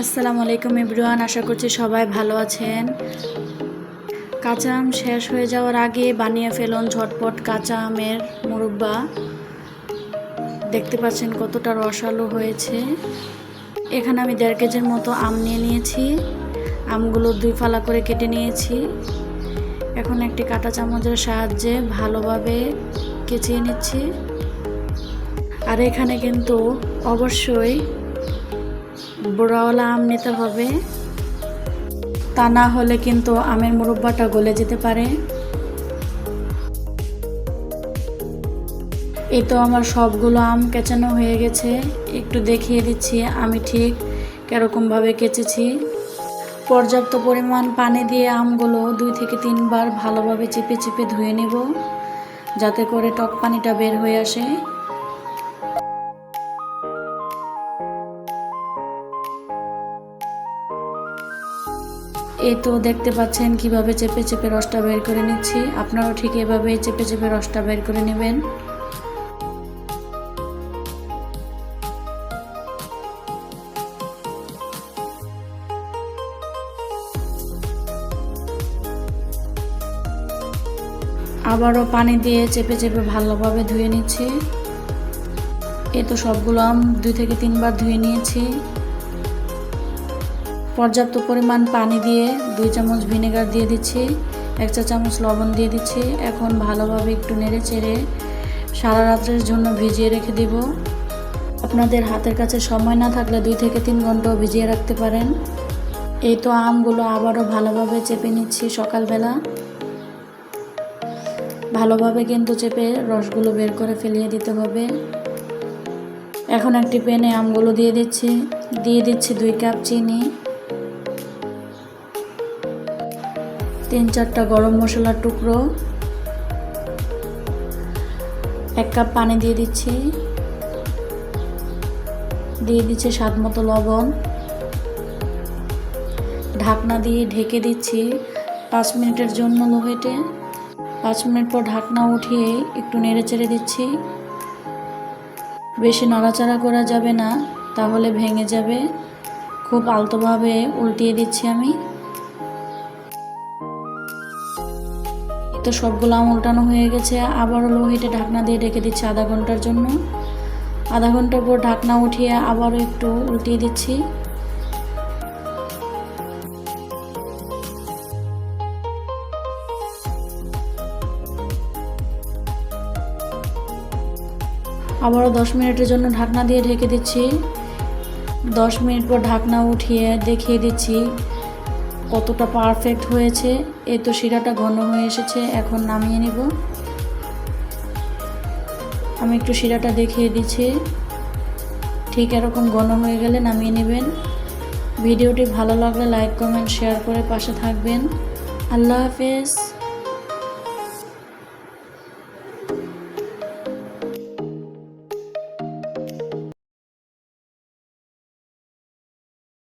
আসসালামু আলাইকুম এভরিওয়ান, আশা করছি সবাই ভালো আছেন। কাঁচা আম শেষ হয়ে যাওয়ার আগে বানিয়ে ফেলুন ঝটপট কাঁচা আমের মুরব্বা। দেখতে পাচ্ছেন কতটা রসালো হয়েছে। এখানে আমি 1.5 কেজির মতো আম নিয়ে নিয়েছি। আমগুলো 2 ফালা করে কেটে নিয়েছি। এখন একটি কাঁটা চামচের সাহায্যে ভালোভাবে কেচিয়ে নিচ্ছি। আর এখানে কিন্তু অবশ্যই বড়ওয়ালা আম নিতে হবে, তা না হলে কিন্তু আমের মুরব্বাটা গলে যেতে পারে। এই তো আমার সবগুলো আম কেচানো হয়ে গেছে। একটু দেখিয়ে দিচ্ছি আমি ঠিক কিরকমভাবে কেচেছি। পর্যাপ্ত পরিমাণ পানি দিয়ে আমগুলো 2 থেকে 3 বার ভালোভাবে চিপে চিপে ধুয়ে নেব, যাতে করে টক পানিটা বের হয়ে আসে। এই তো দেখতে পাচ্ছেন কিভাবে চেপে চেপে রসটা বের করে নিচ্ছি। আপনারাও ঠিক এভাবেই চেপে চেপে রসটা বের করে নেবেন। আবারও পানি দিয়ে চেপে চেপে ভালোভাবে ধুয়ে নিচ্ছি। এই তো সবগুলো আম 2 থেকে 3 বার ধুয়ে নিয়েছি। পর্যাপ্ত পরিমাণ পানি দিয়ে 2 চামচ ভিনেগার দিয়ে দিচ্ছি, 1 চা চামচ লবণ দিয়ে দিচ্ছি। এখন ভালোভাবে একটু নেড়ে চেড়ে সারা রাত্রের জন্য ভিজিয়ে রেখে দিব। আপনাদের হাতের কাছে সময় না থাকলে 2 থেকে 3 ঘন্টাও ভিজিয়ে রাখতে পারেন। এই তো আমগুলো আবারও ভালোভাবে চেপে নিচ্ছি। সকালবেলা ভালোভাবে কিন্তু চেপে রসগুলো বের করে ফেলিয়ে দিতে হবে। এখন একটি প্যানে আমগুলো দিয়ে দিচ্ছি 2 কাপ চিনি, 3-4টা গরম মশলার টুকরো, 1 কাপ পানি দিয়ে দিচ্ছি স্বাদ মতো লবণ। ঢাকনা দিয়ে ঢেকে দিচ্ছি 5 মিনিটের জন্য লো হিটে। 5 মিনিট পর ঢাকনা উঠিয়ে একটু নেড়ে চেড়ে দিচ্ছি। বেশি নাড়াচাড়া করা যাবে না, তাহলে ভেঙে যাবে। খুব আলতোভাবে উল্টিয়ে দিচ্ছি আমি। তো সবগুলো আম উল্টানো হয়ে গেছে। আবারও লো হিটে ঢাকনা দিয়ে ঢেকে দিচ্ছি আধা ঘন্টার জন্য। আধা ঘন্টার পর ঢাকনা উঠিয়ে আবারও একটু উল্টিয়ে দিচ্ছি। আবারও 10 মিনিটের জন্য ঢাকনা দিয়ে ঢেকে দিচ্ছি। 10 মিনিট পর ঢাকনা উঠিয়ে দেখিয়ে দিচ্ছি কতটা পারফেক্ট হয়েছে। এই তো শিরাটা ঘন হয়ে এসেছে, এখন নামিয়ে নেব। আমি একটু শিরাটা দেখিয়ে দিচ্ছি, ঠিক এরকম ঘন হয়ে গেলে নামিয়ে নেবেন। ভিডিওটি ভালো লাগলে লাইক কমেন্ট শেয়ার করে পাশে থাকবেন। আল্লাহ হাফেজ।